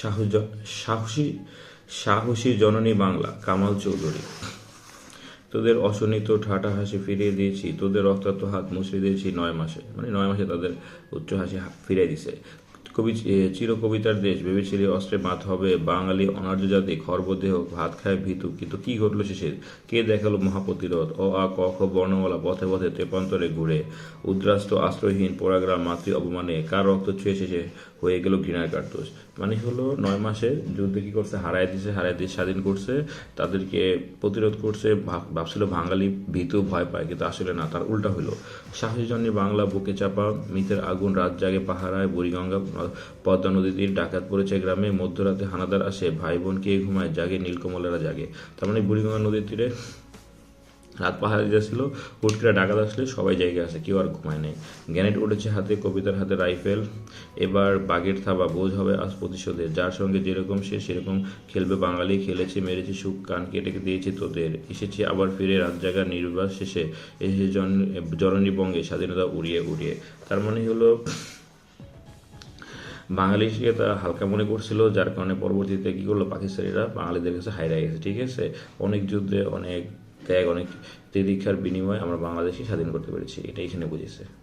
সাহস- সাহসী সাহসী জননী বাংলা, কামাল চৌধুরী। তোদের অশোনিত ঠাটা হাসি ফিরিয়ে দিয়েছি, তোদের রক্তাক্ত হাত মুছে দিয়েছি 9 মাসে। মানে 9 মাসে তাদের উচ্চ হাসি ফিরিয়ে দিছে। চির কবিতার দেশ ভেবেছিলি অস্ত্রে মাত হবে বাঙালি অনার্য জাতি, খর্বদেহ ভাত খায় ভীতু, কিন্তু কি ঘটলো শেষে? কে দেখালো মহাপ্রতিরোধ? অ আ ক খ বর্ণমালা পথে পথে তেপান্তরে ঘুরে, উদ্রাস্ত আশ্রয়হীন পোড়াগ্রাম মাতৃ অপমানে, কার রক্ত ছুঁয়ে শেষে হয়ে গেল ঘৃণার কার্তুস। মানে হলো 9 মাসে যুদ্ধে কি করছে, হারায় দেশ স্বাধীন করছে, তাদেরকে প্রতিরোধ করছে। ভাবছিল বাঙালি ভীতু ভয় পায়, কিন্তু আসলে না, তার উল্টা হলো। সাহসী জন্য বাংলা বুকে চাপা, মিতের আগুন রাত জাগে পাহারায়, বুড়িগঙ্গা পদ্মা নদী তীর ডাকাত পড়েছে গ্রামে, মধ্যরাতে হানাদার আসে, ভাই বোন কে ঘুমায়, জাগে নীলকমলেরা জাগে। তার মানে বুড়িগঙ্গা নদীর তীরে রাত পাহারা দিতেছিল, হুট করে ডাকাত আসলে সবাই জায়গায় আছে, কেউ আর ঘুমায় নেই। গ্যানেট উঠেছে হাতে, কবিতার হাতে রাইফেল, এবার বাগের থাবা, বোঝ হবে আজ প্রতিশোধের, যার সঙ্গে যেরকম সে সেরকম খেলবে বাঙালি, খেলেছে মেরেছে সুখ কান কেটে দিয়েছে তোদের, এসেছি আবার ফিরে রাত জাগা নির্বাস শেষে, এসে জননী বঙ্গে স্বাধীনতা উড়িয়ে উড়িয়ে। তার মানে হলো বাঙালিকে তারা হালকা মনে করছিল, যার কারণে পরবর্তীতে কী করলো, পাকিস্তানিরা বাঙালিদের কাছে হাইরা গেছে। ঠিক আছে, অনেক যুদ্ধে অনেক ত্যাগ, অনেক তিতিক্ষার বিনিময়ে আমরা বাংলাদেশকে স্বাধীন করতে পেরেছি, এটা এখানে বুঝেছে।